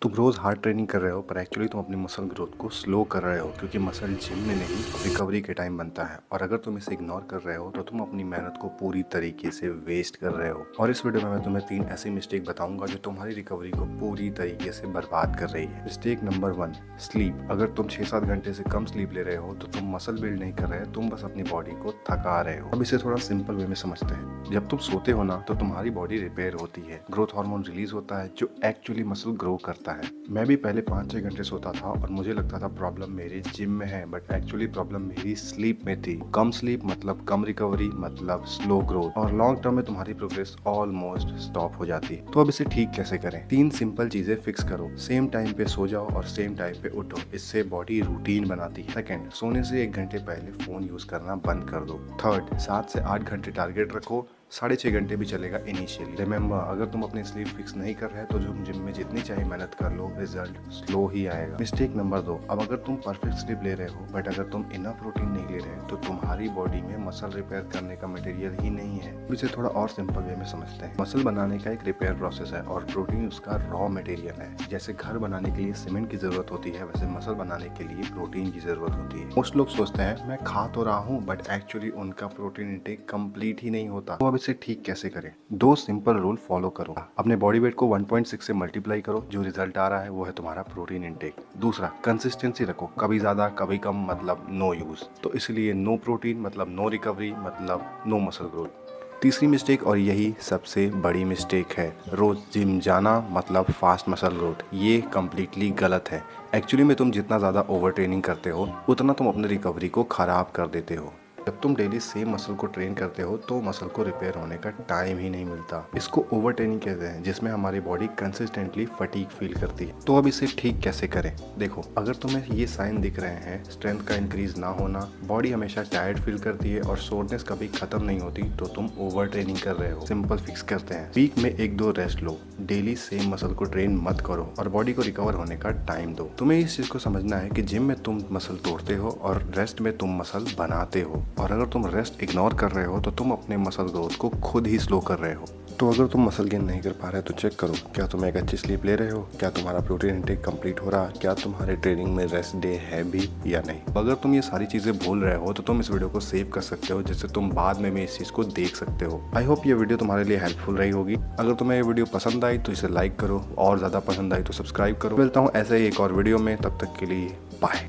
तुम रोज hard training कर रहे हो पर एक्चुअली तुम अपनी मसल ग्रोथ को स्लो कर रहे हो, क्योंकि मसल जिम में नहीं रिकवरी के टाइम बनता है। और अगर तुम इसे इग्नोर कर रहे हो तो तुम अपनी मेहनत को पूरी तरीके से वेस्ट कर रहे हो। और इस वीडियो में मैं तुम्हें 3 ऐसी मिस्टेक बताऊंगा जो तुम्हारी रिकवरी को पूरी तरीके से बर्बाद कर रही है। Mistake number 1, sleep. अगर तुम 6-7 घंटे से कम स्लीप ले रहे हो तो तुम मसल बिल्ड नहीं कर रहे, तुम बस अपनी बॉडी को थका रहे हो। अब इसे थोड़ा सिंपल वे में समझते हैं। जब तुम सोते हो ना तो तुम्हारी बॉडी रिपेयर होती है, ग्रोथ हार्मोन रिलीज होता है जो एक्चुअली मसल ग्रो करता है। मैं भी पहले 5-6 घंटे सोता था और मुझे लगता था प्रॉब्लम मेरे जिम में है, बट एक्चुअली प्रॉब्लम मेरी स्लीप में थी। कम स्लीप मतलब कम रिकवरी, मतलब स्लो ग्रोथ, और लॉन्ग टर्म में तुम्हारी प्रोग्रेस ऑलमोस्ट स्टॉप हो जाती है। तो अब इसे ठीक कैसे करें? 3 सिंपल चीजें फिक्स करो। सेम टाइम पे सो जाओ और सेम टाइम पे उठो, इससे बॉडी रूटीन बनाती है। सेकंड, सोने से 1 घंटे पहले फोन यूज करना बंद कर दो। थर्ड, 7 से 8 घंटे टारगेट रखो, 6.5 घंटे भी चलेगा इनिशियली। रिमेंबर, अगर तुम अपनी स्लीप फिक्स नहीं कर रहे तो तुम जिम में जितनी चाहिए मेहनत कर लो, रिजल्ट स्लो ही आएगा। मिस्टेक नंबर 2, अब अगर तुम परफेक्ट स्लीप ले रहे हो बट अगर तुम इनफ प्रोटीन नहीं ले रहे तो तुम्हारी बॉडी में मसल रिपेयर करने का मटेरियल ही नहीं है। इसे थोड़ा और सिंपल वे में समझते हैं। मसल बनाने का एक रिपेयर प्रोसेस है और प्रोटीन उसका रॉ मटेरियल है। जैसे घर बनाने के लिए सीमेंट की जरूरत होती है, वैसे मसल बनाने के लिए प्रोटीन की जरूरत होती है। मोस्ट लोग सोचते हैं मैं खा तो रहा हूँ, बट एक्चुअली उनका प्रोटीन इंटेक कंप्लीट ही नहीं होता। तो अब इसे ठीक कैसे करें? 2 सिंपल रूल फॉलो करो। अपने बॉडी वेट को 1.6 से मल्टीप्लाई करो, जो रिजल्ट आ रहा है वो है तुम्हारा प्रोटीन इंटेक। दूसरा, कंसिस्टेंसी रखो, कभी ज्यादा कभी कम मतलब नो यूज। तो इसलिए नो प्रोटीन मतलब नो रिकवरी, मतलब नो मसल ग्रोथ। तीसरी मिस्टेक, और यही सबसे बड़ी मिस्टेक है, रोज जिम जाना मतलब फास्ट मसल ग्रोथ। ये कम्प्लीटली गलत है। एक्चुअली में तुम जितना ज़्यादा ओवर ट्रेनिंग करते हो उतना तुम अपनी रिकवरी को ख़राब कर देते हो। जब तुम डेली सेम मसल को ट्रेन करते हो तो मसल को रिपेयर होने का टाइम ही नहीं मिलता। इसको ओवर ट्रेनिंग कहते हैं, जिसमें हमारी बॉडी कंसिस्टेंटली फटीग फील करती है। तो अब इसे ठीक कैसे करें? देखो, अगर तुम्हें ये साइन दिख रहे हैं, स्ट्रेंथ का इंक्रीज ना होना, बॉडी हमेशा टायर्ड फील करती है और सोरनेस कभी खत्म नहीं होती, तो तुम ओवर ट्रेनिंग कर रहे हो। सिंपल फिक्स करते हैं। वीक में 1-2 रेस्ट लो, डेली सेम मसल को ट्रेन मत करो और बॉडी को रिकवर होने का टाइम दो। तुम्हें इस चीज को समझना है कि जिम में तुम मसल तोड़ते हो और रेस्ट में तुम मसल बनाते हो। और अगर तुम रेस्ट इग्नोर कर रहे हो तो तुम अपने मसल ग्रोथ को खुद ही स्लो कर रहे हो। तो अगर तुम मसल गेन नहीं कर पा रहे तो चेक करो, क्या तुम एक अच्छी स्लीप ले रहे हो, क्या तुम्हारा प्रोटीन इंटेक कंप्लीट हो रहा है, क्या तुम्हारे ट्रेनिंग में रेस्ट डे है भी या नहीं। अगर तुम ये सारी चीजें भूल रहे हो तो तुम इस वीडियो को सेव कर सकते हो, जिससे तुम बाद में भी इस चीज को देख सकते हो। आई होप ये वीडियो तुम्हारे लिए हेल्पफुल रही होगी। अगर तुम्हें ये वीडियो पसंद आई तो इसे लाइक करो, और ज्यादा पसंद आई तो सब्सक्राइब करो। मिलता हूँ ऐसे ही एक और वीडियो में, तब तक के लिए बाय।